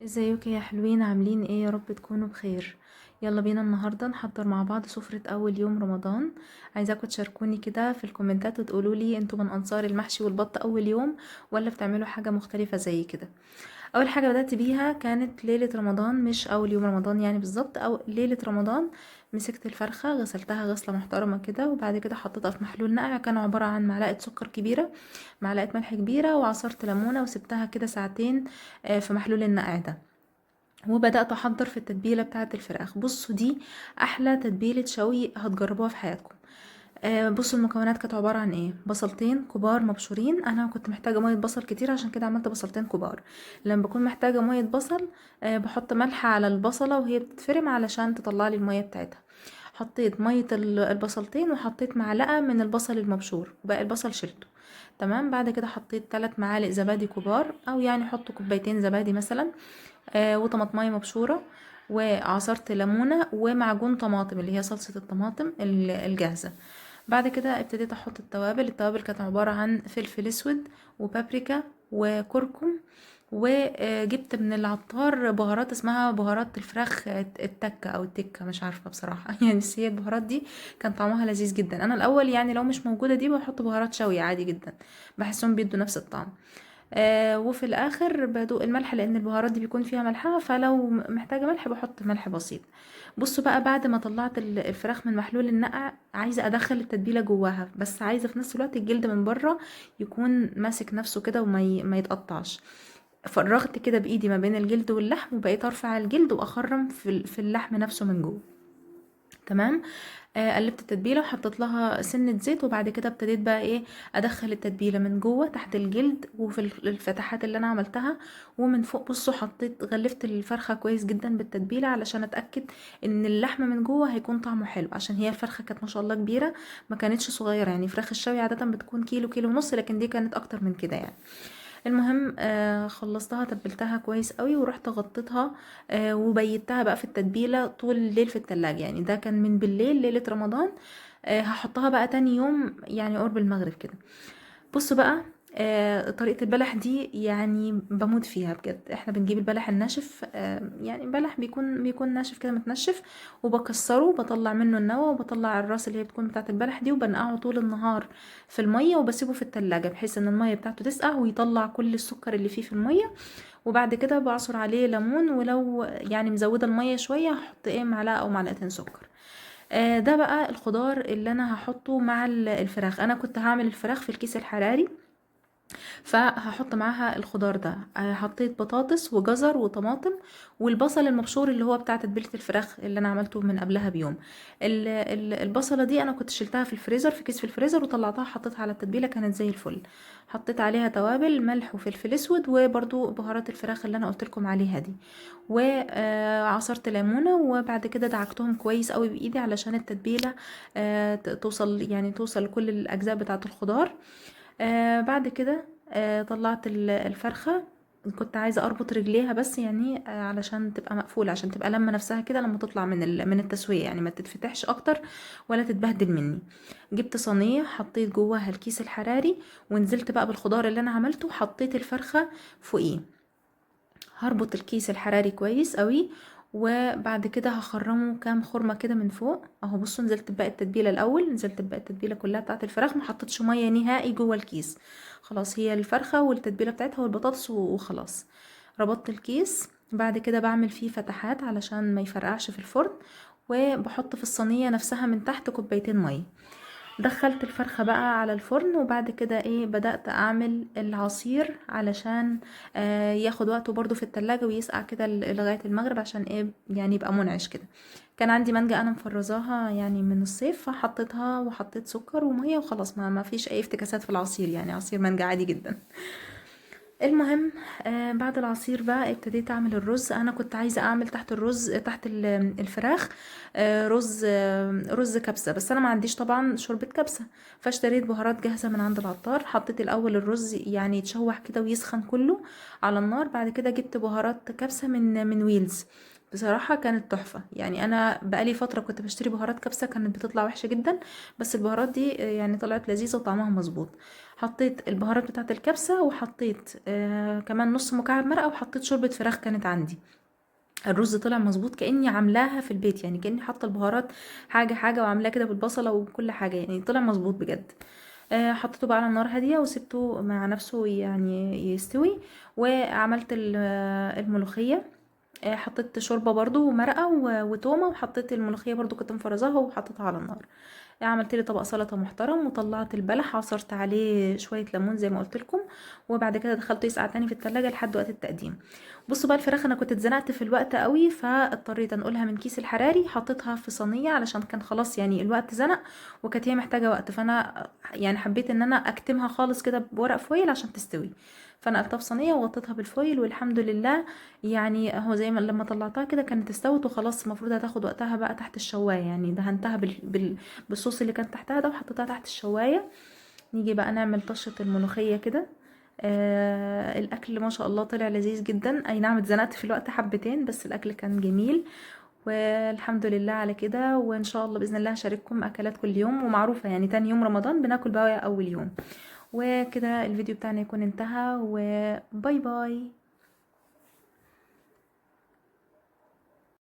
ازيكم يا حلوين؟ عاملين ايه؟ يا رب تكونوا بخير. يلا بينا النهارده نحضر مع بعض سفرة اول يوم رمضان. عايزاكم تشاركوني كده في الكومنتات وتقولوا لي انتوا من انصار المحشي والبط اول يوم ولا بتعملوا حاجة مختلفة زي كده. اول حاجة بدأت بيها كانت ليلة رمضان، مش اول يوم رمضان يعني بالظبط، او ليلة رمضان. مسكت الفرخة غسلتها غسلة محترمة كده، وبعد كده حطيتها في محلول نقع. كان عبارة عن معلقة سكر كبيرة، معلقة ملح كبيرة، وعصرت ليمونة وسبتها كده ساعتين في محلول النقع ده. وبدأت أحضر في التتبيلة بتاعة الفراخ. بصوا دي أحلى تتبيلة شوي هتجربوها في حياتكم. بصوا المكونات كانت عبارة عن ايه: بصلتين كبار مبشورين. انا كنت محتاجة مية بصل كتير عشان كده عملت بصلتين كبار. لما بكون محتاجة مية بصل بحط ملح على البصلة وهي بتتفرم علشان تطلع لي المية بتاعتها. حطيت مية البصلتين، وحطيت معلقة من البصل المبشور، وباقي البصل شلته. تمام. بعد كده حطيت 3 معالق زبادي كبار، او يعني حطوا كوبايتين زبادي مثلا. وطماطمايه مبشوره، وعصرت ليمونه، ومعجون طماطم اللي هي صلصه الطماطم الجاهزه. بعد كده ابتديت احط التوابل كانت عباره عن فلفل اسود وبابريكا وكركم. وجبت من العطار بهارات اسمها بهارات الفراخ التكة او التكة، مش عارفة بصراحة يعني، بس هي البهارات دي كان طعمها لذيذ جدا. انا الاول يعني لو مش موجودة دي بحط بهارات شوي عادي جدا، بحسهم بيدوا نفس الطعم. وفي الاخر بدوق الملح لان البهارات دي بيكون فيها ملحها، فلو محتاجه ملح بحط ملح بسيط. بصوا بقى، بعد ما طلعت الفراخ من محلول النقع، عايزه ادخل التتبيله جواها، بس عايزه في نفس الوقت الجلد من بره يكون ماسك نفسه كده ما يتقطعش. فرغت كده بايدي ما بين الجلد واللحم، وبقيت ارفع الجلد واخرم في اللحم نفسه من جوه. تمام. قلبت التتبيله وحطيت لها سنه زيت، وبعد كده ابتديت بقى ايه، ادخل التتبيله من جوه تحت الجلد وفي الفتحات اللي انا عملتها. ومن فوق بصوا غلفت الفرخه كويس جدا بالتتبيله علشان اتاكد ان اللحم من جوه هيكون طعمه حلو، عشان هي الفرخه كانت ما شاء الله كبيره، ما كانتش صغيره. يعني فراخ الشوي عاده بتكون كيلو كيلو ونص، لكن دي كانت اكتر من كده يعني. المهم خلصتها تبلتها كويس قوي، ورحت غطيتها وبيتها بقى في التتبيله طول الليل في التلاجة. يعني ده كان من بالليل ليله رمضان. هحطها بقى تاني يوم يعني قرب المغرب كده. بصوا بقى، طريقة البلح دي يعني بموت فيها بجد. احنا بنجيب البلح الناشف، يعني بلح بيكون ناشف كده متنشف، وبكسره، بطلع منه النوى، وبطلع الراس اللي هي بتكون بتاعت البلح دي، وبنقعه طول النهار في المية، وبسيبه في التلاجة بحيث ان المية بتاعته تسقع ويطلع كل السكر اللي فيه في المية. وبعد كده بعصر عليه ليمون، ولو يعني مزودة المية شوية هحط ايه معلقة او معلقتين سكر. ده بقى الخضار اللي انا هحطه مع الفراخ. انا كنت هعمل الفراخ في الكيس الحراري، فهحط معاها الخضار ده. حطيت بطاطس وجزر وطماطم، والبصل المبشور اللي هو بتاع تتبيله الفراخ اللي انا عملته من قبلها بيوم. البصله دي انا كنت شلتها في الفريزر، في كيس في الفريزر، وطلعتها حطيتها على التتبيله، كانت زي الفل. حطيت عليها توابل ملح وفلفل اسود، وبرضو بهارات الفراخ اللي انا قلت لكم عليها دي. وعصرت ليمونه، وبعد كده دعكتهم كويس قوي بايدي علشان التتبيله توصل لكل الاجزاء بتاعه الخضار. بعد كده طلعت الفرخة. كنت عايزة اربط رجليها بس يعني علشان تبقى مقفولة، عشان تبقى لما نفسها كده لما تطلع من التسوية، يعني ما تتفتحش اكتر ولا تتبهدل مني. جبت صينية، حطيت جواها الكيس الحراري، ونزلت بقى بالخضار اللي انا عملته، حطيت الفرخة فوقيه. هربط الكيس الحراري كويس قوي، وبعد كده هخرمه كام خرمه كده من فوق اهو. بصوا، نزلت بباقي التتبيله الاول، نزلت بباقي التتبيله كلها بتاعه الفراخ، ما حطيتش ميه نهائي جوه الكيس. خلاص، هي الفرخه والتتبيله بتاعتها والبطاطس وخلاص. ربطت الكيس. بعد كده بعمل فيه فتحات علشان ما يفرقعش في الفرن، وبحط في الصينيه نفسها من تحت كوبايتين ميه. دخلت الفرخة بقى على الفرن، وبعد كده ايه بدأت اعمل العصير علشان ياخد وقته برضو في التلاجة ويسقع كده لغاية المغرب، عشان ايه يعني يبقى منعش كده. كان عندي مانجا انا مفرزاها يعني من الصيف، فحطيتها وحطيت سكر ومية وخلاص، ما فيش اي افتكاسات في العصير، يعني عصير مانجا عادي جدا. المهم، بعد العصير بقى ابتديت اعمل الرز. انا كنت عايزه اعمل تحت الرز، تحت الفراخ رز كبسه، بس انا ما عنديش طبعا شوربه كبسه. فاشتريت بهارات جاهزه من عند العطار. حطيت الاول الرز يعني يتشوح كده ويسخن كله على النار. بعد كده جبت بهارات كبسه من ويلز. بصراحة كانت تحفة. يعني انا بقالي فترة كنت بشتري بهارات كبسة كانت بتطلع وحشة جدا، بس البهارات دي يعني طلعت لذيذة وطعمها مظبوط. حطيت البهارات بتاعة الكبسة، وحطيت كمان نص مكعب مرقة، وحطيت شوربة فراخ كانت عندي. الرز طلع مظبوط كأني عاملاها في البيت، يعني كأني حاطة البهارات حاجة حاجة وعاملاه كده بالبصلة وكل حاجة، يعني طلع مظبوط بجد. حطيته بقى على النار هادية وسبته مع نفسه يعني يستوي. وعملت الملوخية. حطيت شوربة برضو ومرقة وتومة، وحطيت الملوخية برضو كنت مفرزاها وحطيتها على النار. عملت لي طبق سلطة محترم، وطلعت البلح عصرت عليه شوية ليمون زي ما قلت لكم، وبعد كده دخلته يسقع تاني في التلاجة لحد وقت التقديم. بصوا بقى الفراخ، انا كنت اتزنقت في الوقت قوي، فاضطريت انقلها من كيس الحراري، حطيتها في صينية علشان كان خلاص يعني الوقت زنق، وكانت هي محتاجة وقت، فانا يعني حبيت ان انا اكتمها خالص كده بورق فويل عشان تستوي. فانا قلتها في صينية وغطيتها بالفويل، والحمد لله. يعني هو زي ما لما طلعتها كده كانت استوت وخلاص، المفروض هتاخد وقتها بقى تحت الشواية، يعني دهنتها بالصوص اللي كان تحتها ده، وحطيتها تحت الشواية. نيجي بقى نعمل طشة الملوخية كده. الاكل ما شاء الله طلع لذيذ جدا، اي نعم اتزنقت في الوقت حبتين، بس الاكل كان جميل. والحمد لله على كده، وان شاء الله باذن الله هشارككم اكلات كل يوم، ومعروفة يعني تاني يوم رمضان بناكل بقى اول يوم. وكده الفيديو بتاعنا يكون انتهى، وباي باي.